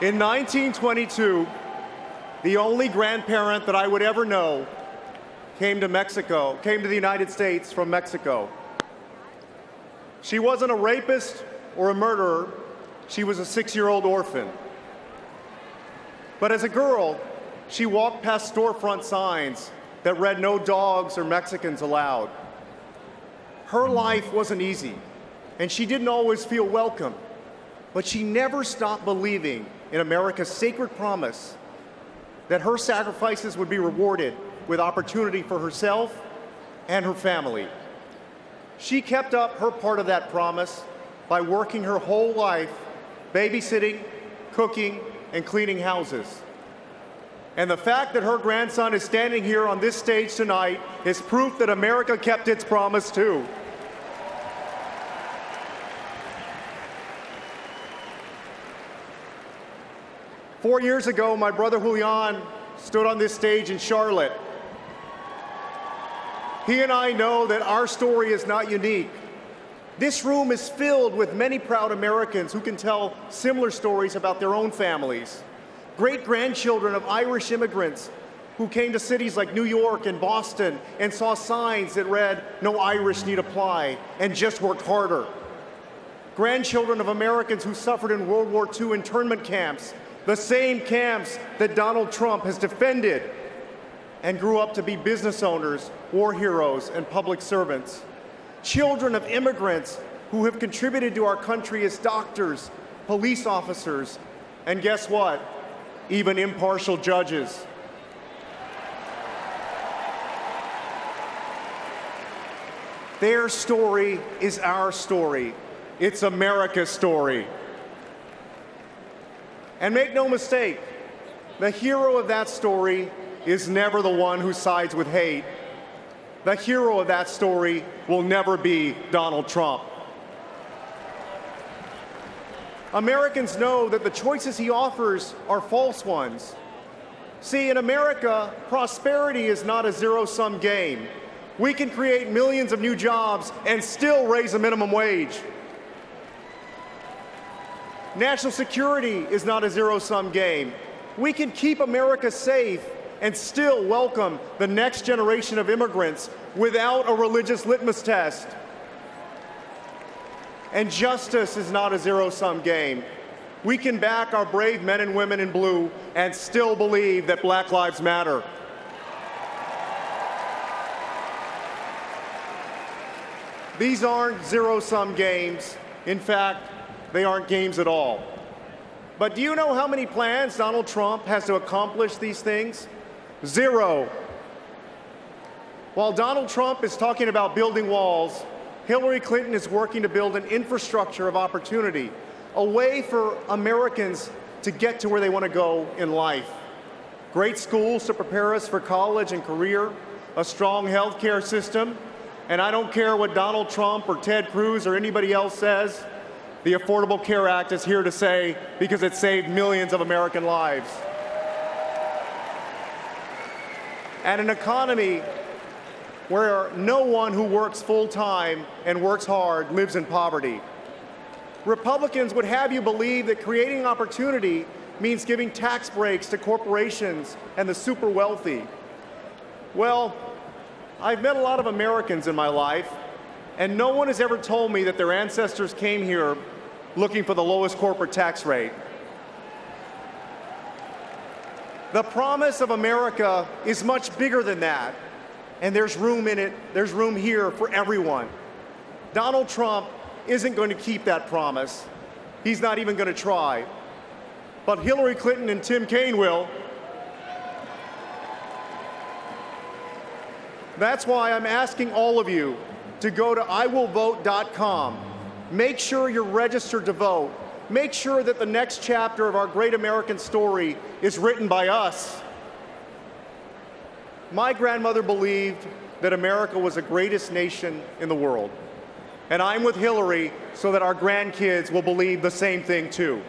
In 1922, the only grandparent that I would ever know came to the United States from Mexico. She wasn't a rapist or a murderer. She was a 6-year-old orphan. But as a girl, she walked past storefront signs that read "No dogs or Mexicans allowed." Her life wasn't easy, and she didn't always feel welcome, but she never stopped believing in America's sacred promise that her sacrifices would be rewarded with opportunity for herself and her family. She kept up her part of that promise by working her whole life babysitting, cooking, and cleaning houses. And the fact that her grandson is standing here on this stage tonight is proof that America kept its promise too. Four years ago, my brother Julian stood on this stage in Charlotte. He and I know that our story is not unique. This room is filled with many proud Americans who can tell similar stories about their own families. Great-grandchildren of Irish immigrants who came to cities like New York and Boston and saw signs that read, "No Irish need apply," and just worked harder. Grandchildren of Americans who suffered in World War II internment camps, the same camps that Donald Trump has defended, and grew up to be business owners, war heroes, and public servants. Children of immigrants who have contributed to our country as doctors, police officers, and guess what? Even impartial judges. Their story is our story. It's America's story. And make no mistake, the hero of that story is never the one who sides with hate. The hero of that story will never be Donald Trump. Americans know that the choices he offers are false ones. See, in America, prosperity is not a zero-sum game. We can create millions of new jobs and still raise a minimum wage. National security is not a zero-sum game. We can keep America safe and still welcome the next generation of immigrants without a religious litmus test. And justice is not a zero-sum game. We can back our brave men and women in blue and still believe that Black Lives Matter. These aren't zero-sum games. In fact, they aren't games at all. But do you know how many plans Donald Trump has to accomplish these things? 0. While Donald Trump is talking about building walls, Hillary Clinton is working to build an infrastructure of opportunity, a way for Americans to get to where they want to go in life. Great schools to prepare us for college and career, a strong health care system, and I don't care what Donald Trump or Ted Cruz or anybody else says, the Affordable Care Act is here to stay because it saved millions of American lives. And an economy where no one who works full-time and works hard lives in poverty. Republicans would have you believe that creating opportunity means giving tax breaks to corporations and the super wealthy. Well, I've met a lot of Americans in my life, and no one has ever told me that their ancestors came here looking for the lowest corporate tax rate. The promise of America is much bigger than that, and there's room in it, there's room here for everyone. Donald Trump isn't going to keep that promise. He's not even going to try. But Hillary Clinton and Tim Kaine will. That's why I'm asking all of you to go to iwillvote.com. Make sure you're registered to vote. Make sure that the next chapter of our great American story is written by us. My grandmother believed that America was the greatest nation in the world. And I'm with Hillary so that our grandkids will believe the same thing too.